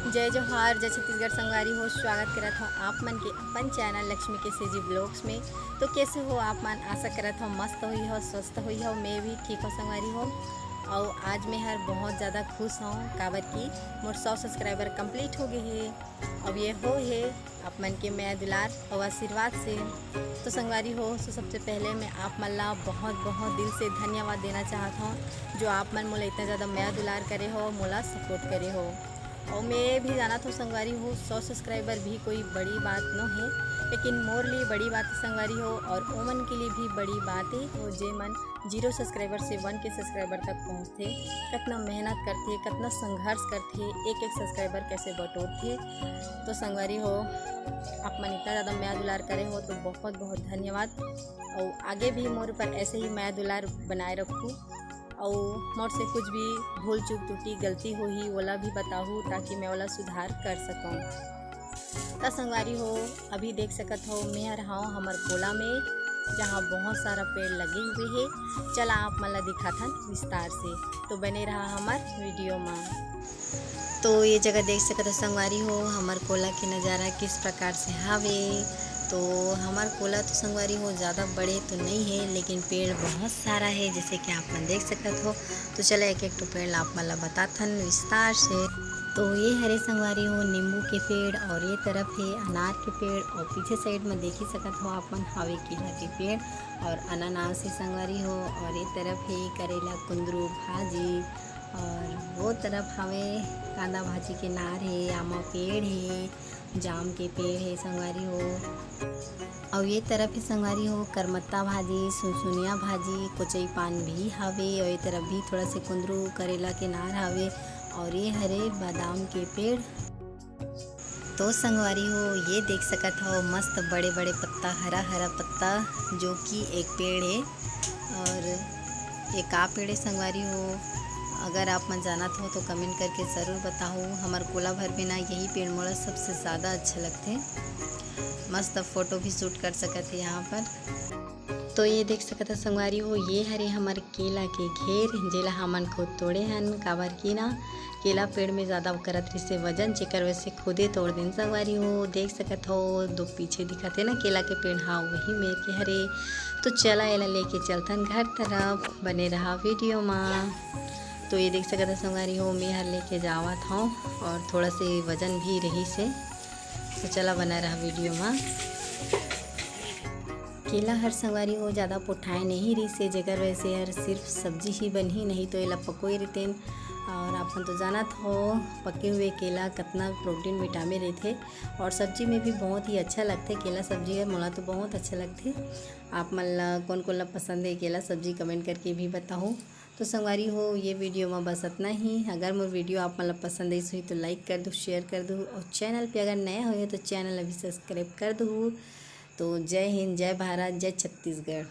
जय जोहार, जय छत्तीसगढ़। संगवारी हो, स्वागत करत हो आप मन के अपन चैनल लक्ष्मी के सेजी ब्लॉग्स में। तो कैसे हो आप मन? आशा करत हो मस्त हुई हो, स्वस्थ हुई हो। मैं भी ठीक हो संगवारी हो। और आज मैं हर बहुत ज़्यादा खुश हूँ, काबर की मोर 100 सब्सक्राइबर कंप्लीट हो गए है। अब ये हो है आप मन के मैं दुलार और आशीर्वाद से। तो संगवारी हो, तो सबसे पहले मैं आप मन ला बहुत बहुत दिल से धन्यवाद देना चाहता हूँ, जो आप मन मोला इतना ज़्यादा मैं दुलार करे हो, मोला सपोर्ट करे हो। और मैं भी जाना तो संगवारी हो 100 सब्सक्राइबर भी कोई बड़ी बात न है, लेकिन मोर लिए बड़ी बात संगवारी हो और ओमन के लिए भी बड़ी बात है। वो जे मन 0 सब्सक्राइबर से 1 के सब्सक्राइबर तक पहुँचते, कितना मेहनत करते, कितना संघर्ष करते, एक एक सब्सक्राइबर कैसे बटोरते। तो संगवारी हो आप मन इतना ज़्यादा माया दुलार करे हो तो बहुत बहुत धन्यवाद। और आगे भी मोर पर ऐसे ही माया दुलार बनाए रखूँ। और मोर से कुछ भी भूल चूक त्रुटि गलती हो ही ओला भी बताऊँ, ताकि मैं ओला सुधार कर सकूँ। तो संगवारी हो अभी देख सकत हो मैं रहा हमर कोला में, जहाँ बहुत सारा पेड़ लगे हुए हैं। चला आप मन ला दिखाथन विस्तार से, तो बने रहा हमार वीडियो में। तो ये जगह देख सकत हो संगवारी हो हमार कोला के नज़ारा किस प्रकार से हावे। तो हमार कोला तो संगवारी हो ज़्यादा बड़े तो नहीं है, लेकिन पेड़ बहुत सारा है, जैसे कि आप मन देख सकत हो। तो चलो एक एक तो पेड़ आप मन ला बताथन विस्तार से। तो ये हरे संगवारी हो नींबू के पेड़, और ये तरफ है अनार के पेड़, और पीछे साइड में देख ही सकत हो आप मन हावे केला के पेड़ और अनानास है संगवारी हो। और ये तरफ है करेला कुंदरू भाजी, और वो तरफ हवे कांदा भाजी के नार है, आमा पेड़ है, जाम के पेड़ है संगवारी हो। और ये तरफ ही संगवारी हो करमत्ता भाजी, सुनसुनिया भाजी, कोचई पान भी हवे। और ये तरफ भी थोड़ा से कुंदरू करेला के नार हवे, और ये हरे बादाम के पेड़। तो संगवारी हो ये देख सकत हो मस्त बड़े बड़े पत्ता, हरा हरा पत्ता, जो कि एक पेड़ है। और ये का पेड़ है संगवारी हो, अगर आप मन जानत हो तो कमेंट करके ज़रूर बताओ। हमार कोला भर में ना यही पेड़ मोला सबसे ज़्यादा अच्छा लगते, मस्त फ़ोटो भी शूट कर सकते हैं यहाँ पर। तो ये देख सकते संगवारी हो ये हरे हमारे केला के घेर, जेला हमन खुद तोड़े हन, काबर की ना केला पेड़ में ज़्यादा करत रही से वजन, जेकर वजह से खुदे तोड़ देन संगवारी हो। देख सकत हो दो पीछे दिखत है ना केला के पेड़, हाँ वही मेरे के हरे। तो चला एला लेके चलथन घर तरफ, बने रहा वीडियो में। तो ये देख सकते संगवारी हो मैं हर लेके जावत हूँ, और थोड़ा से वजन भी रही से। तो चला बना रहा वीडियो में। केला हर संगवारी हो ज़्यादा पोठाए नहीं रही से, जेकर वजह से हर सिर्फ सब्जी ही बनी, नहीं तो एला पकोई रहते। और आपन तो जानत हो पके हुए केला कितना प्रोटीन विटामिन रहते, और सब्जी में भी बहुत ही अच्छा लगते। केला सब्जी है मोला तो बहुत अच्छा लगते। आप मन ला कौन कौन ला पसंद है केला सब्जी, कमेंट करके भी बताओ। तो संगवारी हो ये वीडियो में बस इतना ही। अगर मोर वीडियो आप मन ला पसंद आई हुई तो लाइक कर दो, शेयर कर दो, और चैनल पे अगर नया हो तो चैनल अभी सब्सक्राइब कर दो। तो जय हिंद, जय भारत, जय छत्तीसगढ़।